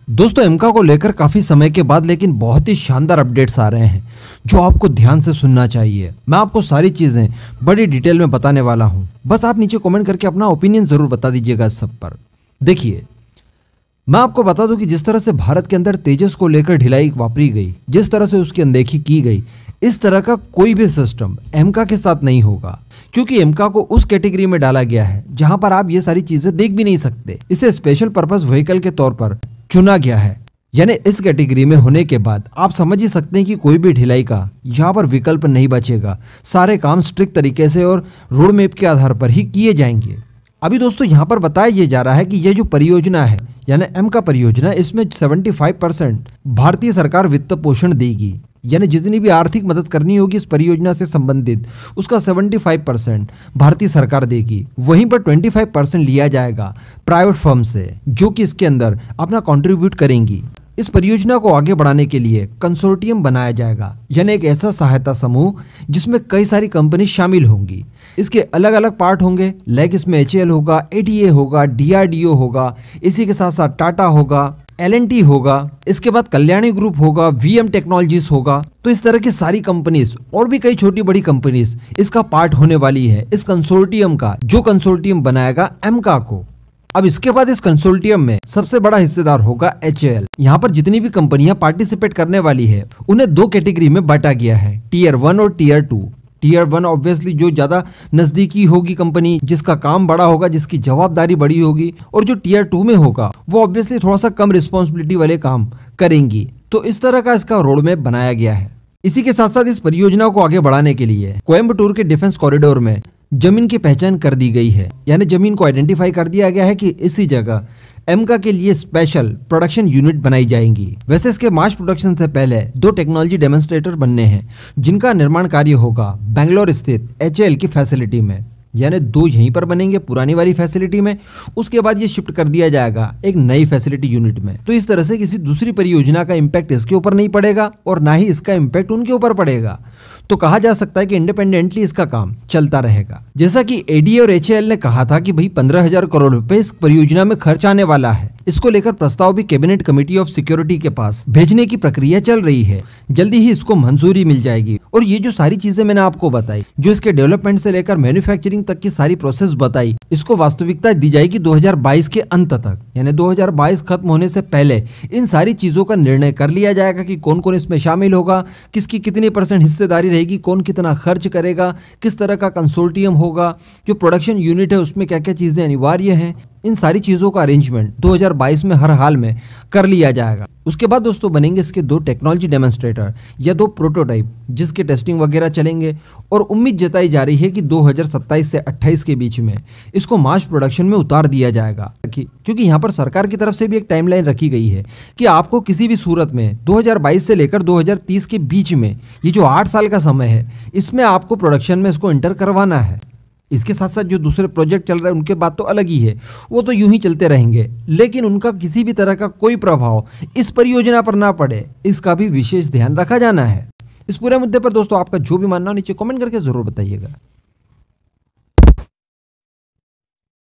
दोस्तों एमका को लेकर काफी समय के बाद लेकिन बहुत ही शानदार अपडेट्स आ रहे हैं जो आपको ध्यान से सुनना चाहिए। मैं आपको सारी चीजें बड़ी डिटेल में बताने वाला हूं, बस आप नीचे कमेंट करके अपना ओपिनियन जरूर बता दीजिएगा इस सब पर। देखिए, मैं आपको बता दूं कि जिस तरह से भारत के अंदर तेजस को लेकर ढिलाई वापरी गई, जिस तरह से उसकी अनदेखी की गई, इस तरह का कोई भी सिस्टम एमका के साथ नहीं होगा, क्योंकि एमका को उस कैटेगरी में डाला गया है जहां पर आप ये सारी चीजें देख भी नहीं सकते। इसे स्पेशल पर्पस व्हीकल के तौर पर चुना गया है, यानी इस कैटेगरी में होने के बाद आप समझ ही सकते हैं कि कोई भी ढिलाई का यहाँ पर विकल्प नहीं बचेगा। सारे काम स्ट्रिक्ट तरीके से और रोड मैप के आधार पर ही किए जाएंगे। अभी दोस्तों यहाँ पर बताया ये जा रहा है कि ये जो परियोजना है यानी एमका परियोजना, इसमें 75% भारतीय सरकार वित्त पोषण देगी, यानी जितनी भी आर्थिक मदद करनी होगी इस परियोजना से संबंधित उसका 75% भारतीय सरकार देगी। वहीं पर 25% लिया जाएगा प्राइवेट फर्म से, जो कि इसके अंदर अपना कंट्रीब्यूट करेंगी। इस परियोजना को आगे बढ़ाने के लिए कंसोर्टियम बनाया जाएगा, यानी एक ऐसा सहायता समूह जिसमें कई सारी कंपनी शामिल होंगी। इसके अलग अलग पार्ट होंगे, लाइक इसमें HAL होगा, ATA होगा, DRDO होगा, इसी के साथ साथ टाटा होगा, L&T होगा, इसके बाद कल्याणी ग्रुप होगा, VM टेक्नोलॉजीज होगा। तो इस तरह की सारी कंपनीज और भी कई छोटी बड़ी कंपनीज इसका पार्ट होने वाली है, इस कंसोर्टियम का, जो कंसोर्टियम बनाएगा एमका को। अब इसके बाद इस कंसोर्टियम में सबसे बड़ा हिस्सेदार होगा HAL। यहाँ पर जितनी भी कंपनियां पार्टिसिपेट करने वाली है उन्हें दो कैटेगरी में बांटा गया है, टीयर 1 और टीयर 2। टीयर 1 ऑब्वियसली जो ज्यादा नजदीकी होगी कंपनी, जिसका काम बड़ा होगा, जिसकी जवाबदारी बड़ी होगी, और जो टीयर 2 में होगा वो ऑब्वियसली थोड़ा सा कम रिस्पॉन्सिबिलिटी वाले काम करेंगी। तो इस तरह का इसका रोड मैप बनाया गया है। इसी के साथ साथ इस परियोजना को आगे बढ़ाने के लिए कोयम्बटूर के डिफेंस कॉरिडोर में जमीन की पहचान कर दी गई है, यानी जमीन को आइडेंटिफाई कर दिया गया है कि इसी जगह एमका के लिए स्पेशल प्रोडक्शन यूनिट बनाई जाएंगी। वैसे इसके मास प्रोडक्शन से पहले दो टेक्नोलॉजी डेमोन्स्ट्रेटर बनने हैं, जिनका निर्माण कार्य होगा बेंगलोर स्थित HAL की फैसिलिटी में, यानी दो यहीं पर बनेंगे पुरानी वाली फैसिलिटी में, उसके बाद ये शिफ्ट कर दिया जाएगा एक नई फैसिलिटी यूनिट में। तो इस तरह से किसी दूसरी परियोजना का इम्पैक्ट इसके ऊपर नहीं पड़ेगा और ना ही इसका इम्पैक्ट उनके ऊपर पड़ेगा। तो कहा जा सकता है कि इंडिपेंडेंटली इसका काम चलता रहेगा। जैसा कि ADA और HAL ने कहा था कि भाई 15,000 करोड़ रुपए इस परियोजना में खर्च आने वाला है। इसको लेकर प्रस्ताव भी कैबिनेट कमेटी ऑफ सिक्योरिटी के पास भेजने की प्रक्रिया चल रही है, जल्दी ही इसको मंजूरी मिल जाएगी। और ये जो सारी चीजें मैंने आपको बताई, जो इसके डेवलपमेंट से लेकर मैन्युफैक्चरिंग तक की सारी प्रोसेस बताई, इसको वास्तविकता दी जाएगी 2022 के अंत तक, यानी 2022 खत्म होने से पहले इन सारी चीजों का निर्णय कर लिया जाएगा कि कौन कौन इसमें शामिल होगा, किसकी कितनी % हिस्सेदारी रहेगी, कौन कितना खर्च करेगा, किस तरह का कंसोर्टियम होगा, जो प्रोडक्शन यूनिट है उसमें क्या क्या चीजें अनिवार्य हैं। इन सारी चीजों का अरेंजमेंट 2022 में हर हाल में कर लिया जाएगा। उसके बाद दोस्तों बनेंगे इसके दो टेक्नोलॉजी डेमोन्स्ट्रेटर या दो प्रोटोटाइप, जिसके टेस्टिंग वगैरह चलेंगे, और उम्मीद जताई जा रही है कि 2027 से 28 के बीच में इसको मास प्रोडक्शन में उतार दिया जाएगा। क्योंकि यहाँ पर सरकार की तरफ से भी एक टाइमलाइन रखी गई है कि आपको किसी भी सूरत में 2022 से लेकर 2030 के बीच में, ये जो 8 साल का समय है, इसमें आपको प्रोडक्शन में इसको एंटर करवाना है। इसके साथ साथ जो दूसरे प्रोजेक्ट चल रहे हैं उनके बात तो अलग ही है, वो तो यूं ही चलते रहेंगे, लेकिन उनका किसी भी तरह का कोई प्रभाव इस परियोजना पर ना पड़े, इसका भी विशेष ध्यान रखा जाना है। इस पूरे मुद्दे पर दोस्तों आपका जो भी मानना हो नीचे कमेंट करके जरूर बताइएगा।